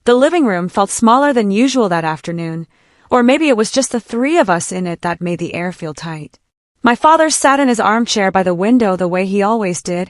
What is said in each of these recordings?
The living room felt smaller than usual that afternoon, or maybe it was just the three of us in it that made the air feel tight. My father sat in his armchair by the window the way he always did,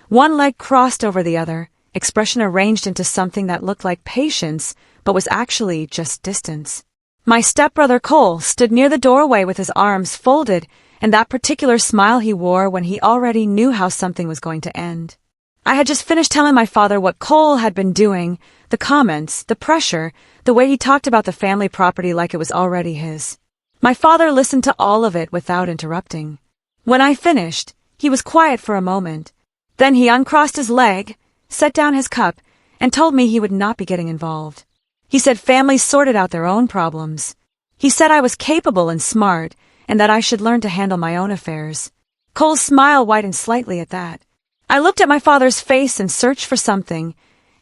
one leg crossed over the other, expression arranged into something that looked like patience, but was actually just distance. My stepbrother Cole stood near the doorway with his arms folded, and that particular smile he wore when he already knew how something was going to end. I had just finished telling my father what Cole had been doing, the comments, the pressure, the way he talked about the family property like it was already his. My father listened to all of it without interrupting. When I finished, he was quiet for a moment. Then he uncrossed his leg, set down his cup, and told me he would not be getting involved. He said families sorted out their own problems. He said I was capable and smart, and that I should learn to handle my own affairs. Cole's smile widened slightly at that. I looked at my father's face and searched for something,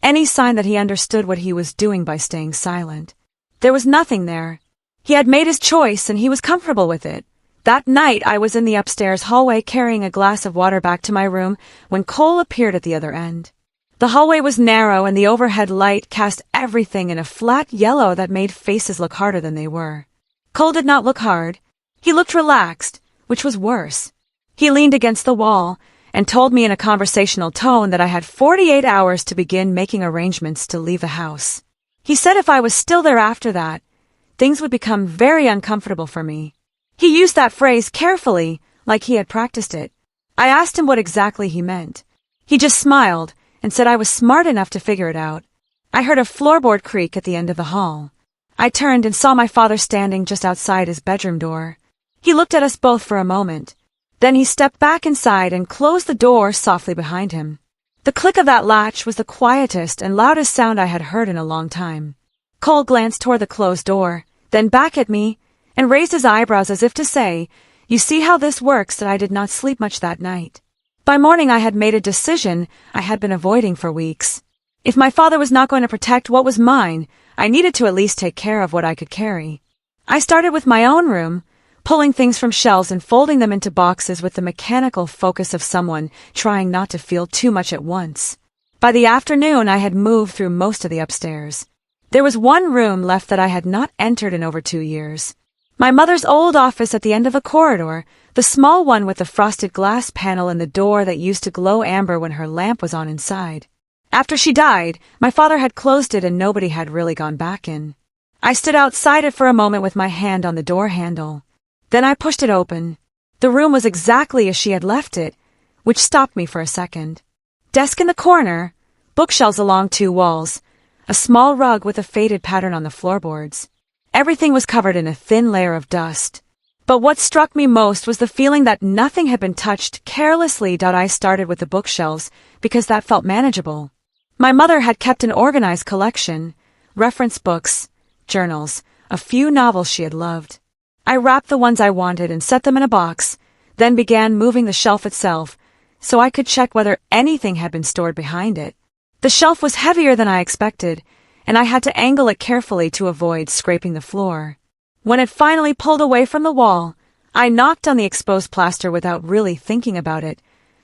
any sign that he understood what he was doing by staying silent. There was nothing there. He had made his choice and he was comfortable with it. That night I was in the upstairs hallway carrying a glass of water back to my room when Cole appeared at the other end. The hallway was narrow and the overhead light cast everything in a flat yellow that made faces look harder than they were. Cole did not look hard. He looked relaxed, which was worse. He leaned against the wall and told me in a conversational tone that I had 48 hours to begin making arrangements to leave the house. He said if I was still there after that, things would become very uncomfortable for me. He used that phrase carefully, like he had practiced it. I asked him what exactly he meant. He just smiled and said I was smart enough to figure it out. I heard a floorboard creak at the end of the hall. I turned and saw my father standing just outside his bedroom door. He looked at us both for a moment. Then he stepped back inside and closed the door softly behind him. The click of that latch was the quietest and loudest sound I had heard in a long time. Cole glanced toward the closed door, then back at me, and raised his eyebrows as if to say, "You see how this works that I did not sleep much that night." By morning I had made a decision I had been avoiding for weeks. If my father was not going to protect what was mine, I needed to at least take care of what I could carry. I started with my own room, pulling things from shelves and folding them into boxes with the mechanical focus of someone trying not to feel too much at once. By the afternoon I had moved through most of the upstairs. There was one room left that I had not entered in over 2 years. My mother's old office at the end of a corridor, the small one with the frosted glass panel and the door that used to glow amber when her lamp was on inside. After she died, my father had closed it and nobody had really gone back in. I stood outside it for a moment with my hand on the door handle. Then I pushed it open. The room was exactly as she had left it, which stopped me for a second. Desk in the corner, bookshelves along 2 walls, a small rug with a faded pattern on the floorboards. Everything was covered in a thin layer of dust. But what struck me most was the feeling that nothing had been touched carelessly. I started with the bookshelves because that felt manageable. My mother had kept an organized collection, reference books, journals, a few novels she had loved. I wrapped the ones I wanted and set them in a box, then began moving the shelf itself, so I could check whether anything had been stored behind it. The shelf was heavier than I expected, and I had to angle it carefully to avoid scraping the floor. When it finally pulled away from the wall, I knocked on the exposed plaster without really thinking about it,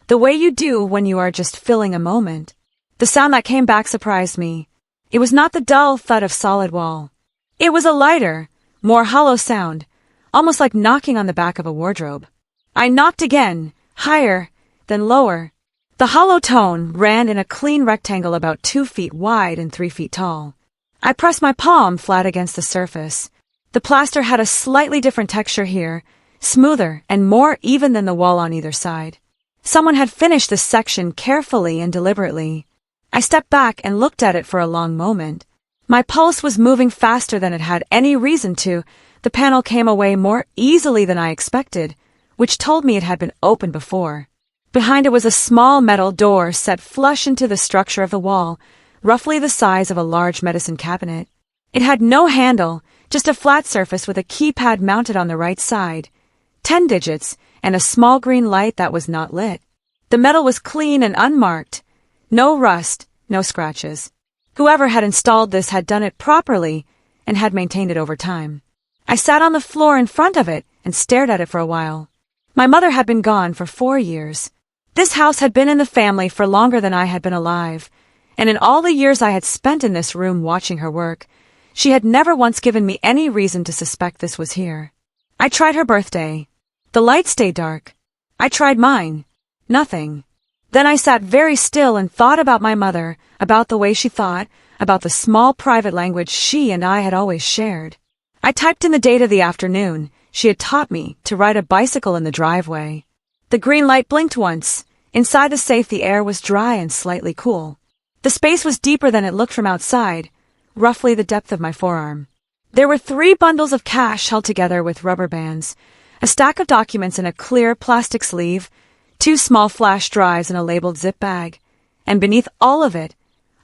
the way you do when you are just filling a moment. The sound that came back surprised me. It was not the dull thud of solid wall. It was a lighter, more hollow sound, almost like knocking on the back of a wardrobe. I knocked again, higher, then lower. The hollow tone ran in a clean rectangle about 2 feet wide and 3 feet tall. I pressed my palm flat against the surface. The plaster had a slightly different texture here, smoother and more even than the wall on either side. Someone had finished this section carefully and deliberately. I stepped back and looked at it for a long moment. My pulse was moving faster than it had any reason to. The panel came away more easily than I expected, which told me it had been opened before. Behind it was a small metal door set flush into the structure of the wall, roughly the size of a large medicine cabinet. It had no handle, just a flat surface with a keypad mounted on the right side, 10 digits, and a small green light that was not lit. The metal was clean and unmarked. No rust, no scratches. Whoever had installed this had done it properly and had maintained it over time. I sat on the floor in front of it and stared at it for a while. My mother had been gone for 4 years. This house had been in the family for longer than I had been alive, and in all the years I had spent in this room watching her work, she had never once given me any reason to suspect this was here. I tried her birthday. The light stayed dark. I tried mine. Nothing. Then I sat very still and thought about my mother, about the way she thought, about the small private language she and I had always shared. I typed in the date of the afternoon she had taught me to ride a bicycle in the driveway. The green light blinked once. Inside the safe the air was dry and slightly cool. The space was deeper than it looked from outside, roughly the depth of my forearm. There were 3 bundles of cash held together with rubber bands, a stack of documents in a clear plastic sleeve, 2 small flash drives in a labeled zip bag, and beneath all of it,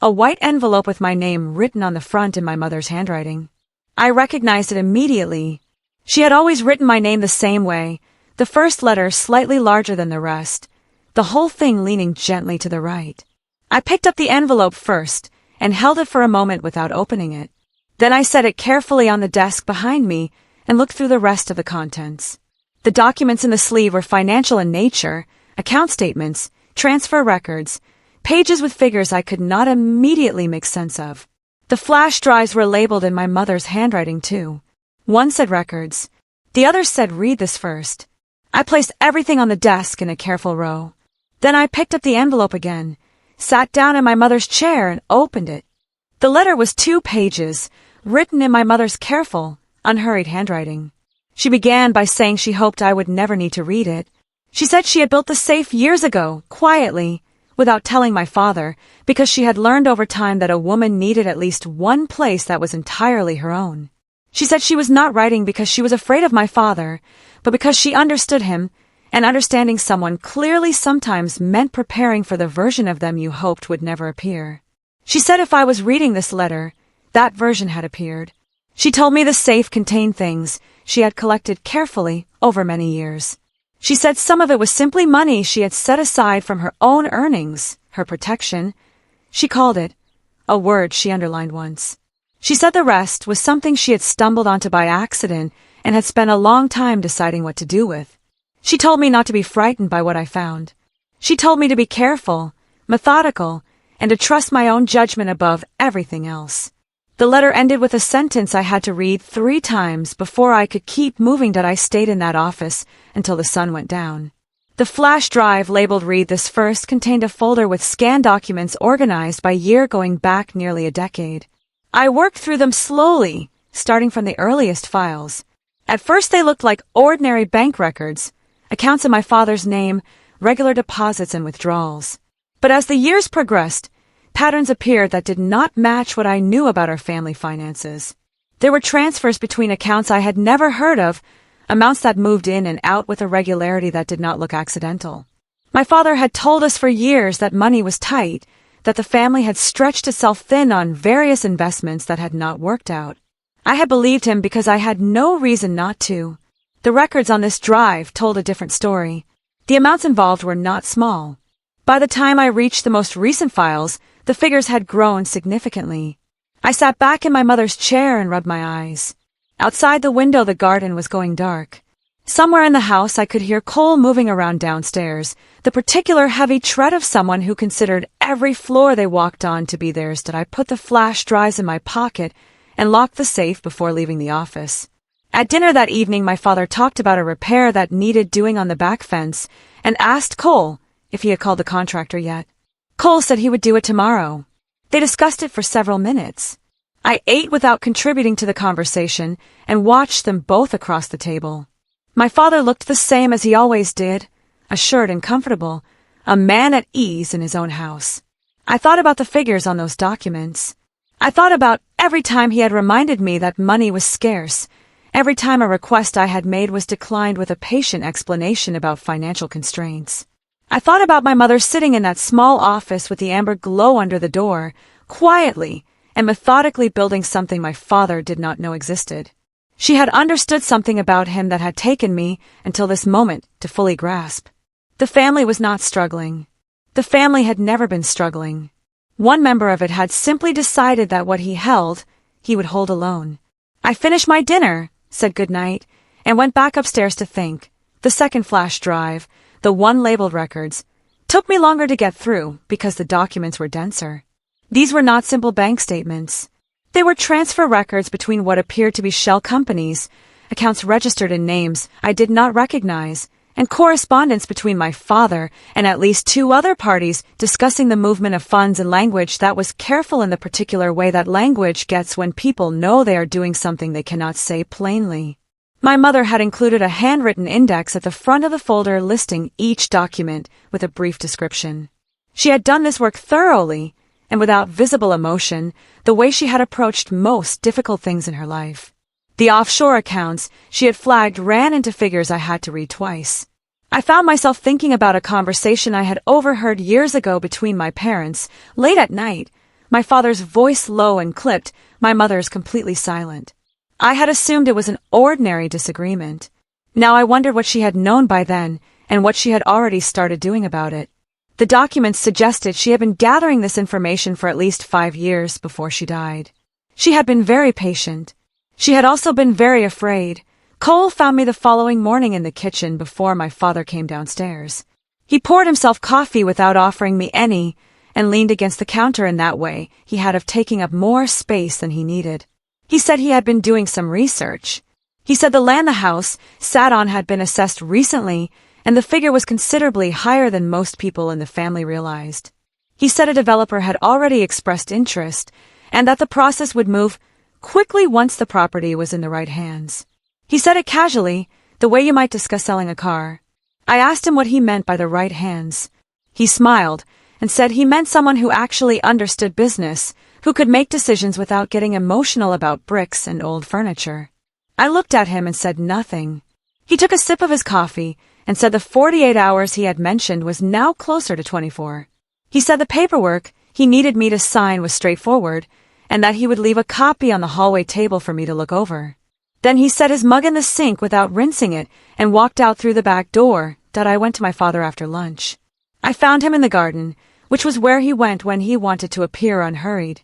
a white envelope with my name written on the front in my mother's handwriting. I recognized it immediately. She had always written my name the same way, the first letter slightly larger than the rest, the whole thing leaning gently to the right. I picked up the envelope first and held it for a moment without opening it. Then I set it carefully on the desk behind me and looked through the rest of the contents. The documents in the sleeve were financial in nature, account statements, transfer records, pages with figures I could not immediately make sense of. The flash drives were labeled in my mother's handwriting too. One said records. The other said read this first. I placed everything on the desk in a careful row. Then I picked up the envelope again, sat down in my mother's chair and opened it. The letter was 2 pages, written in my mother's careful, unhurried handwriting. She began by saying she hoped I would never need to read it. She said she had built the safe years ago, quietly, without telling my father, because she had learned over time that a woman needed at least one place that was entirely her own. She said she was not writing because she was afraid of my father, but because she understood him, and understanding someone clearly sometimes meant preparing for the version of them you hoped would never appear. She said if I was reading this letter, that version had appeared. She told me the safe contained things she had collected carefully over many years. She said some of it was simply money she had set aside from her own earnings, her protection. She called it, a word she underlined once. She said the rest was something she had stumbled onto by accident and had spent a long time deciding what to do with. She told me not to be frightened by what I found. She told me to be careful, methodical, and to trust my own judgment above everything else. The letter ended with a sentence I had to read 3 times before I could keep moving. That I stayed in that office until the sun went down. The flash drive labeled Read This First contained a folder with scanned documents organized by year going back nearly a decade. I worked through them slowly, starting from the earliest files. At first they looked like ordinary bank records, accounts in my father's name, regular deposits and withdrawals. But as the years progressed, patterns appeared that did not match what I knew about our family finances. There were transfers between accounts I had never heard of, amounts that moved in and out with a regularity that did not look accidental. My father had told us for years that money was tight, that the family had stretched itself thin on various investments that had not worked out. I had believed him because I had no reason not to. The records on this drive told a different story. The amounts involved were not small. By the time I reached the most recent files, the figures had grown significantly. I sat back in my mother's chair and rubbed my eyes. Outside the window the garden was going dark. Somewhere in the house I could hear Cole moving around downstairs, the particular heavy tread of someone who considered every floor they walked on to be theirs. Did I put the flash drives in my pocket and lock the safe before leaving the office? At dinner that evening my father talked about a repair that needed doing on the back fence and asked Cole if he had called the contractor yet. Cole said he would do it tomorrow. They discussed it for several minutes. I ate without contributing to the conversation and watched them both across the table. My father looked the same as he always did, assured and comfortable, a man at ease in his own house. I thought about the figures on those documents. I thought about every time he had reminded me that money was scarce, every time a request I had made was declined with a patient explanation about financial constraints. I thought about my mother sitting in that small office with the amber glow under the door, quietly and methodically building something my father did not know existed. She had understood something about him that had taken me, until this moment, to fully grasp. The family was not struggling. The family had never been struggling. One member of it had simply decided that what he held, he would hold alone. I finished my dinner, said good night, and went back upstairs to think. The second flash drive, the one labeled records, took me longer to get through because the documents were denser. These were not simple bank statements. They were transfer records between what appeared to be shell companies, accounts registered in names I did not recognize, and correspondence between my father and at least two other parties discussing the movement of funds in language that was careful in the particular way that language gets when people know they are doing something they cannot say plainly. My mother had included a handwritten index at the front of the folder listing each document with a brief description. She had done this work thoroughly and without visible emotion, the way she had approached most difficult things in her life. The offshore accounts she had flagged ran into figures I had to read twice. I found myself thinking about a conversation I had overheard years ago between my parents, late at night, my father's voice low and clipped, my mother's completely silent. I had assumed it was an ordinary disagreement. Now I wondered what she had known by then and what she had already started doing about it. The documents suggested she had been gathering this information for at least 5 years before she died. She had been very patient. She had also been very afraid. Cole found me the following morning in the kitchen before my father came downstairs. He poured himself coffee without offering me any and leaned against the counter in that way he had of taking up more space than he needed. He said he had been doing some research. He said the land the house sat on had been assessed recently, and the figure was considerably higher than most people in the family realized. He said a developer had already expressed interest, and that the process would move quickly once the property was in the right hands. He said it casually, the way you might discuss selling a car. I asked him what he meant by the right hands. He smiled and said he meant someone who actually understood business, who could make decisions without getting emotional about bricks and old furniture. I looked at him and said nothing. He took a sip of his coffee and said the 48 hours he had mentioned was now closer to 24. He said the paperwork he needed me to sign was straightforward, and that he would leave a copy on the hallway table for me to look over. Then he set his mug in the sink without rinsing it and walked out through the back door that I went to my father after lunch. I found him in the garden, which was where he went when he wanted to appear unhurried.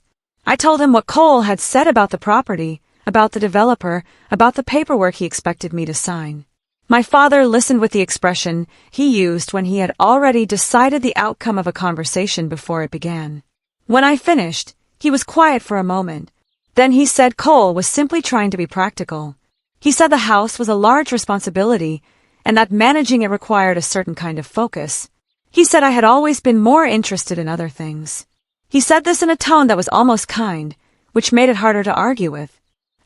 I told him what Cole had said about the property, about the developer, about the paperwork he expected me to sign. My father listened with the expression he used when he had already decided the outcome of a conversation before it began. When I finished, he was quiet for a moment. Then he said Cole was simply trying to be practical. He said the house was a large responsibility and that managing it required a certain kind of focus. He said I had always been more interested in other things. He said this in a tone that was almost kind, which made it harder to argue with.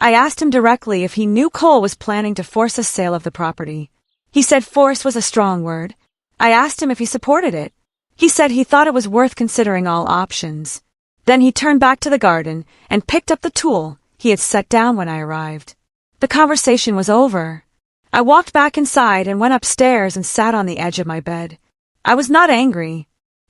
I asked him directly if he knew Cole was planning to force a sale of the property. He said force was a strong word. I asked him if he supported it. He said he thought it was worth considering all options. Then he turned back to the garden and picked up the tool he had set down when I arrived. The conversation was over. I walked back inside and went upstairs and sat on the edge of my bed. I was not angry.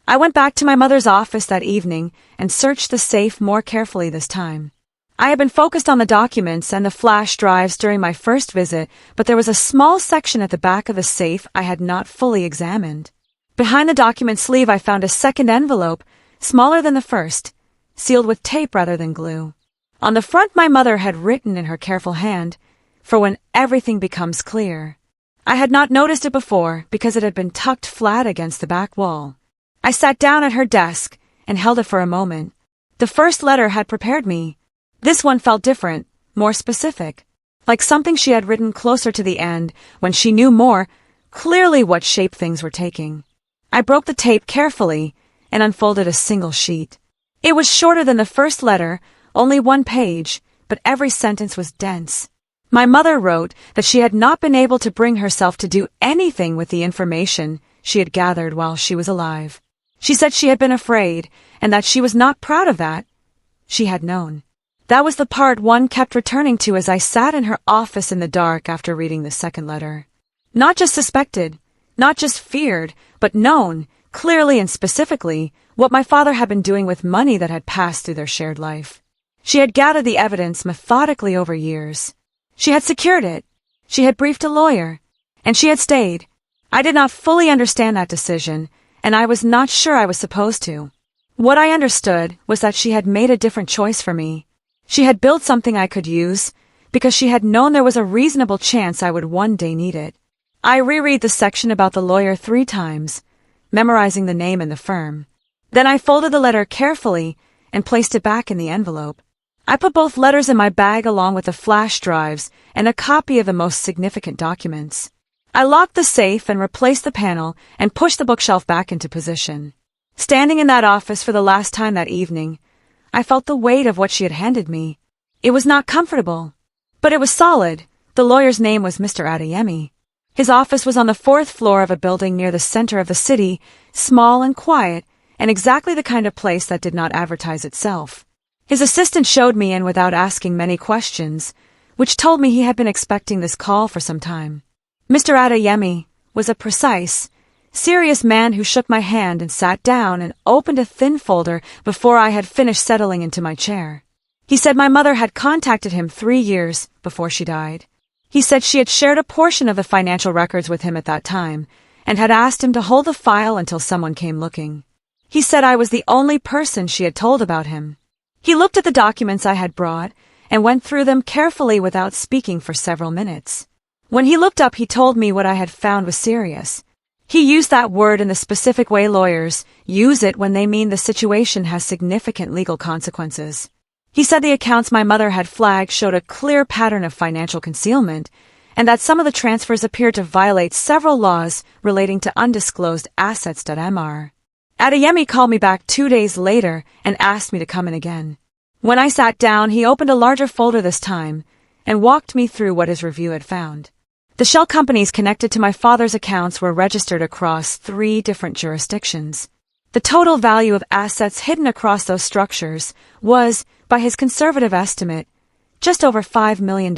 I went back to my mother's office that evening and searched the safe more carefully this time. I had been focused on the documents and the flash drives during my first visit, but there was a small section at the back of the safe I had not fully examined. Behind the document sleeve I found a second envelope, smaller than the first, sealed with tape rather than glue. On the front my mother had written in her careful hand, "For when everything becomes clear." I had not noticed it before because it had been tucked flat against the back wall. I sat down at her desk and held it for a moment. The first letter had prepared me. This one felt different, more specific, like something she had written closer to the end when she knew more clearly what shape things were taking. I broke the tape carefully and unfolded a single sheet. It was shorter than the first letter, only 1 page, but every sentence was dense. My mother wrote that she had not been able to bring herself to do anything with the information she had gathered while she was alive. She said she had been afraid and that she was not proud of that. She had known. That was the part one kept returning to as I sat in her office in the dark after reading the second letter. Not just suspected, not just feared, but known, clearly and specifically, what my father had been doing with money that had passed through their shared life. She had gathered the evidence methodically over years. She had secured it. She had briefed a lawyer. And she had stayed. I did not fully understand that decision, and I was not sure I was supposed to. What I understood was that she had made a different choice for me. She had built something I could use, because she had known there was a reasonable chance I would one day need it. I reread the section about the lawyer 3 times, memorizing the name and the firm. Then I folded the letter carefully and placed it back in the envelope. I put both letters in my bag along with the flash drives and a copy of the most significant documents. I locked the safe and replaced the panel and pushed the bookshelf back into position. Standing in that office for the last time that evening, I felt the weight of what she had handed me. It was not comfortable, but it was solid. The lawyer's name was Mr. Adeyemi. His office was on the 4th floor of a building near the center of the city, small and quiet, and exactly the kind of place that did not advertise itself. His assistant showed me in without asking many questions, which told me he had been expecting this call for some time. Mr. Adeyemi was a precise, serious man who shook my hand and sat down and opened a thin folder before I had finished settling into my chair. He said my mother had contacted him 3 years before she died. He said she had shared a portion of the financial records with him at that time and had asked him to hold the file until someone came looking. He said I was the only person she had told about him. He looked at the documents I had brought and went through them carefully without speaking for several minutes. When he looked up, he told me what I had found was serious. He used that word in the specific way lawyers use it when they mean the situation has significant legal consequences. He said the accounts my mother had flagged showed a clear pattern of financial concealment, and that some of the transfers appeared to violate several laws relating to undisclosed assets. Mr. Adeyemi called me back 2 days later and asked me to come in again. When I sat down, he opened a larger folder this time and walked me through what his review had found. The shell companies connected to my father's accounts were registered across 3 different jurisdictions. The total value of assets hidden across those structures was, by his conservative estimate, just over $5 million.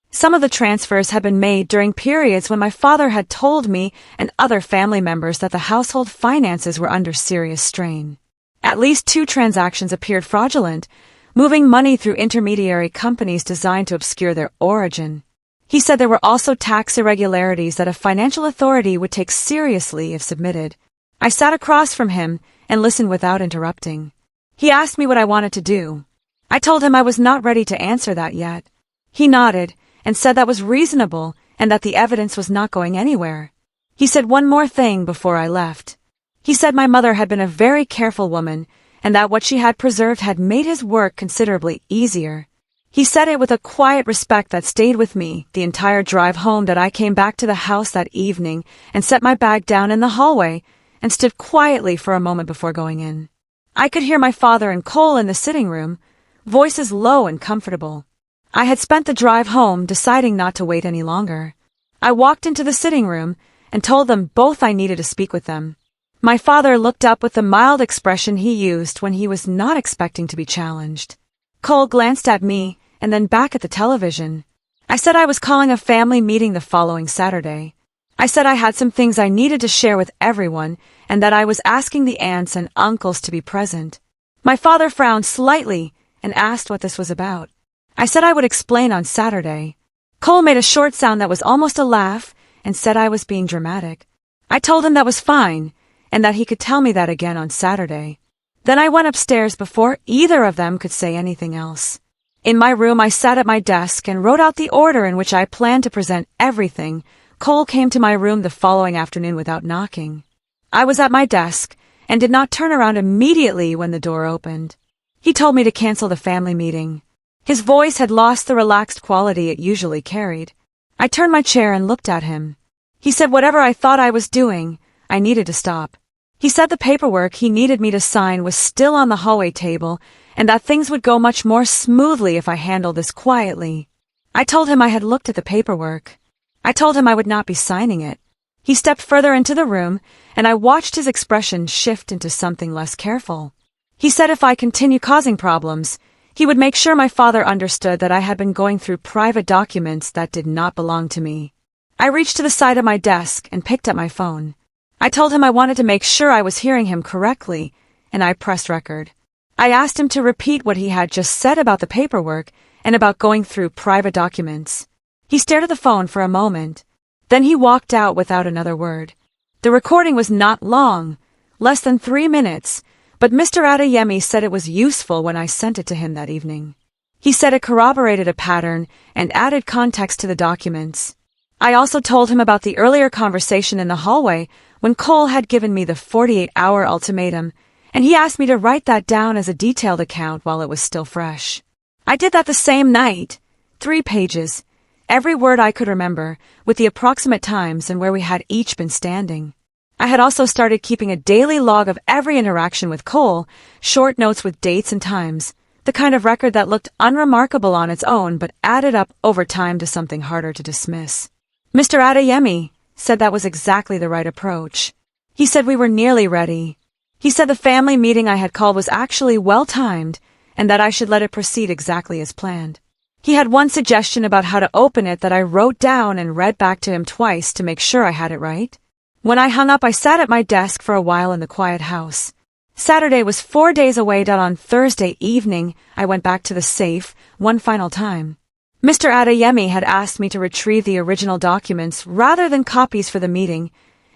Some of the transfers had been made during periods when my father had told me and other family members that the household finances were under serious strain. At least 2 transactions appeared fraudulent, moving money through intermediary companies designed to obscure their origin. He said there were also tax irregularities that a financial authority would take seriously if submitted. I sat across from him and listened without interrupting. He asked me what I wanted to do. I told him I was not ready to answer that yet. He nodded and said that was reasonable and that the evidence was not going anywhere. He said one more thing before I left. He said my mother had been a very careful woman and that what she had preserved had made his work considerably easier. He said it with a quiet respect that stayed with me the entire drive home. That I came back to the house that evening and set my bag down in the hallway and stood quietly for a moment before going in. I could hear my father and Cole in the sitting room, voices low and comfortable. I had spent the drive home deciding not to wait any longer. I walked into the sitting room and told them both I needed to speak with them. My father looked up with the mild expression he used when he was not expecting to be challenged. Cole glanced at me and then back at the television. I said I was calling a family meeting the following Saturday. I said I had some things I needed to share with everyone and that I was asking the aunts and uncles to be present. My father frowned slightly and asked what this was about. I said I would explain on Saturday. Cole made a short sound that was almost a laugh and said I was being dramatic. I told him that was fine and that he could tell me that again on Saturday. Then I went upstairs before either of them could say anything else. In my room, I sat at my desk and wrote out the order in which I planned to present everything. Cole came to my room the following afternoon without knocking. I was at my desk and did not turn around immediately when the door opened. He told me to cancel the family meeting. His voice had lost the relaxed quality it usually carried. I turned my chair and looked at him. He said whatever I thought I was doing, I needed to stop. He said the paperwork he needed me to sign was still on the hallway table and that things would go much more smoothly if I handled this quietly. I told him I had looked at the paperwork. I told him I would not be signing it. He stepped further into the room, and I watched his expression shift into something less careful. He said if I continued causing problems, he would make sure my father understood that I had been going through private documents that did not belong to me. I reached to the side of my desk and picked up my phone. I told him I wanted to make sure I was hearing him correctly, and I pressed record. I asked him to repeat what he had just said about the paperwork and about going through private documents. He stared at the phone for a moment. Then he walked out without another word. The recording was not long, less than 3 minutes, but Mr. Adeyemi said it was useful when I sent it to him that evening. He said it corroborated a pattern and added context to the documents. I also told him about the earlier conversation in the hallway when Cole had given me the 48-hour ultimatum and he asked me to write that down as a detailed account while it was still fresh. I did that the same night. 3 pages. Every word I could remember, with the approximate times and where we had each been standing. I had also started keeping a daily log of every interaction with Cole, short notes with dates and times, the kind of record that looked unremarkable on its own but added up over time to something harder to dismiss. Mr. Adeyemi said that was exactly the right approach. He said we were nearly ready. He said the family meeting I had called was actually well-timed and that I should let it proceed exactly as planned. He had one suggestion about how to open it that I wrote down and read back to him twice to make sure I had it right. When I hung up, I sat at my desk for a while in the quiet house. Saturday was 4 days away. On Thursday evening, I went back to the safe one final time. Mr. Adeyemi had asked me to retrieve the original documents rather than copies for the meeting,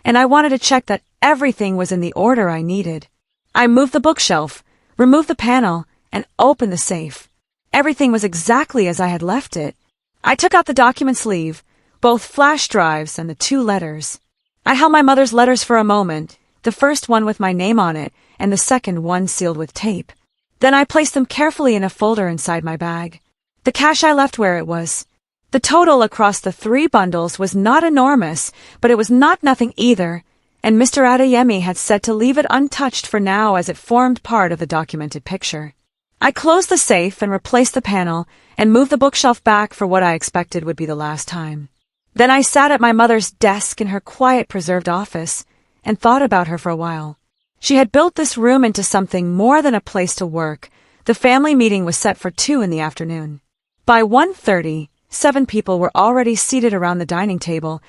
and I wanted to check that everything was in the order I needed. I moved the bookshelf, removed the panel, and opened the safe. Everything was exactly as I had left it. I took out the document sleeve, both flash drives and the 2 letters. I held my mother's letters for a moment, the first one with my name on it, and the second one sealed with tape. Then I placed them carefully in a folder inside my bag. The cash I left where it was. The total across the 3 bundles was not enormous, but it was not nothing either, and Mr. Adeyemi had said to leave it untouched for now as it formed part of the documented picture. I closed the safe and replaced the panel and moved the bookshelf back for what I expected would be the last time. Then I sat at my mother's desk in her quiet, preserved office and thought about her for a while. She had built this room into something more than a place to work. The family meeting was set for 2 in the afternoon. By 1:30, 7 people were already seated around the dining table,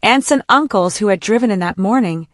aunts and uncles who had driven in that morning,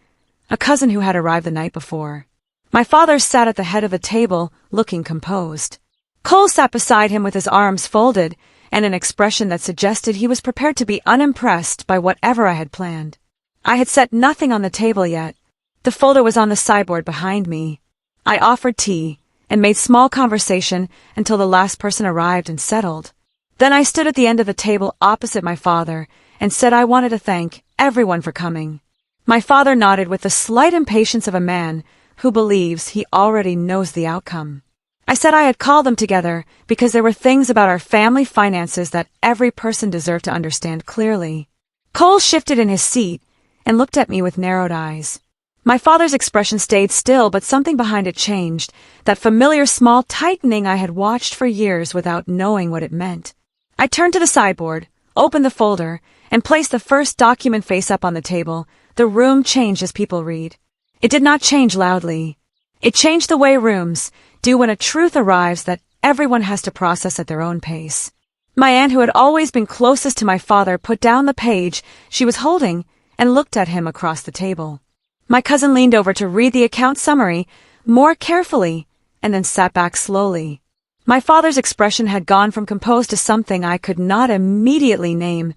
a cousin who had arrived the night before. My father sat at the head of the table, looking composed. Cole sat beside him with his arms folded and an expression that suggested he was prepared to be unimpressed by whatever I had planned. I had set nothing on the table yet. The folder was on the sideboard behind me. I offered tea and made small conversation until the last person arrived and settled. Then I stood at the end of the table opposite my father and said I wanted to thank everyone for coming. My father nodded with the slight impatience of a man who believes he already knows the outcome. I said I had called them together because there were things about our family finances that every person deserved to understand clearly. Cole shifted in his seat and looked at me with narrowed eyes. My father's expression stayed still, but something behind it changed, that familiar small tightening I had watched for years without knowing what it meant. I turned to the sideboard, opened the folder, and placed the first document face up on the table. The room changed as people read. It did not change loudly. It changed the way rooms do when a truth arrives that everyone has to process at their own pace. My aunt, who had always been closest to my father, put down the page she was holding and looked at him across the table. My cousin leaned over to read the account summary more carefully and then sat back slowly. My father's expression had gone from composed to something I could not immediately name,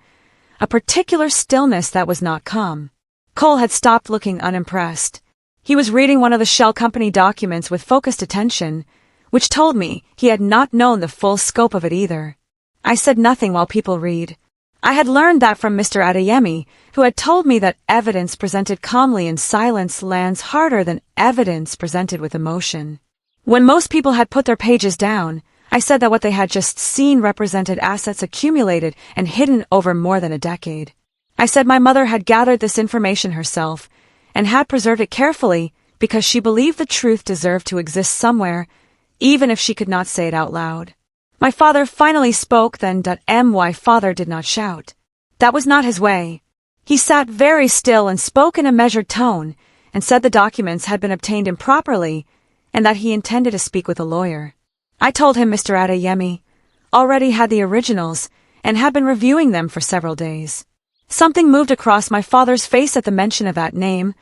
a particular stillness that was not calm. Cole had stopped looking unimpressed. He was reading one of the Shell Company documents with focused attention, which told me he had not known the full scope of it either. I said nothing while people read. I had learned that from Mr. Adeyemi, who had told me that evidence presented calmly in silence lands harder than evidence presented with emotion. When most people had put their pages down, I said that what they had just seen represented assets accumulated and hidden over more than a decade. I said my mother had gathered this information herself and had preserved it carefully because she believed the truth deserved to exist somewhere, even if she could not say it out loud. My father finally spoke then. My father did not shout. That was not his way. He sat very still and spoke in a measured tone and said the documents had been obtained improperly and that he intended to speak with a lawyer. I told him Mr. Adeyemi already had the originals and had been reviewing them for several days. Something moved across my father's face at the mention of that name,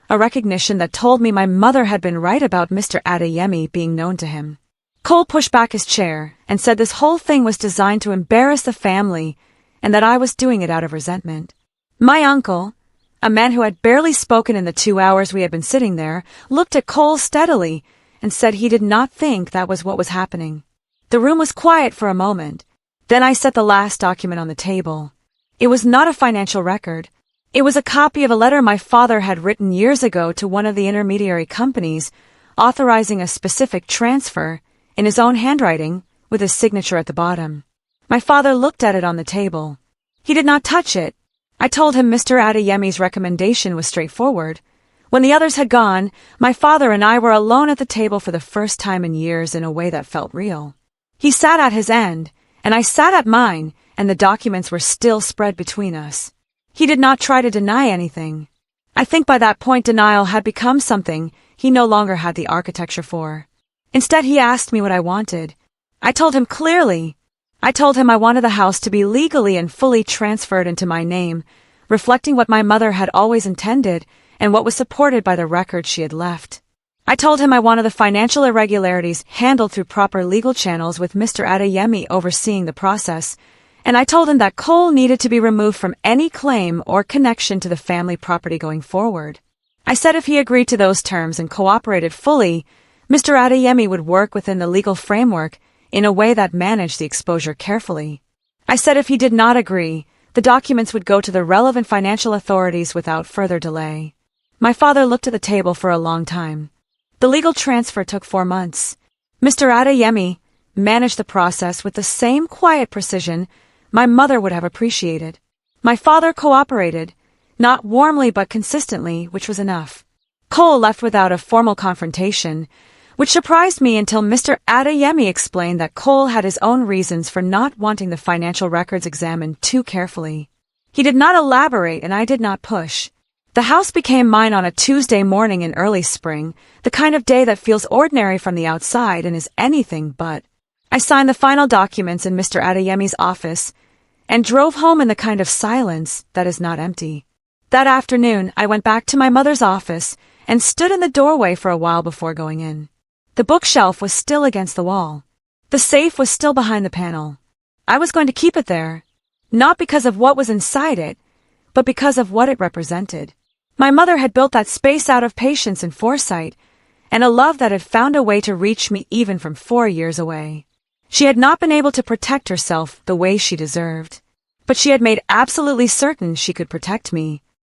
a recognition that told me my mother had been right about Mr. Adeyemi being known to him. Cole pushed back his chair and said this whole thing was designed to embarrass the family and that I was doing it out of resentment. My uncle, a man who had barely spoken in the 2 hours we had been sitting there, looked at Cole steadily and said he did not think that was what was happening. The room was quiet for a moment. Then I set the last document on the table. It was not a financial record. It was a copy of a letter my father had written years ago to one of the intermediary companies, authorizing a specific transfer, in his own handwriting, with his signature at the bottom. My father looked at it on the table. He did not touch it. I told him Mr. Adeyemi's recommendation was straightforward. When the others had gone, my father and I were alone at the table for the first time in years in a way that felt real. He sat at his end, and I sat at mine, and the documents were still spread between us. He did not try to deny anything. I think by that point denial had become something he no longer had the architecture for. Instead, he asked me what I wanted. I told him clearly. I told him I wanted the house to be legally and fully transferred into my name, reflecting what my mother had always intended and what was supported by the record she had left. I told him I wanted the financial irregularities handled through proper legal channels with Mr. Adeyemi overseeing the process, and I told him that Cole needed to be removed from any claim or connection to the family property going forward. I said if he agreed to those terms and cooperated fully, Mr. Adeyemi would work within the legal framework in a way that managed the exposure carefully. I said if he did not agree, the documents would go to the relevant financial authorities without further delay. My father looked at the table for a long time. The legal transfer took 4 months. Mr. Adeyemi managed the process with the same quiet precision my mother would have appreciated. My father cooperated, not warmly but consistently, which was enough. Cole left without a formal confrontation, which surprised me until Mr. Adeyemi explained that Cole had his own reasons for not wanting the financial records examined too carefully. He did not elaborate and I did not push. The house became mine on a Tuesday morning in early spring, the kind of day that feels ordinary from the outside and is anything but. I signed the final documents in Mr. Adeyemi's office and drove home in the kind of silence that is not empty. That afternoon, I went back to my mother's office and stood in the doorway for a while before going in. The bookshelf was still against the wall. The safe was still behind the panel. I was going to keep it there, not because of what was inside it, but because of what it represented. My mother had built that space out of patience and foresight, and a love that had found a way to reach me even from 4 years away. She had not been able to protect herself the way she deserved, but she had made absolutely certain she could protect me.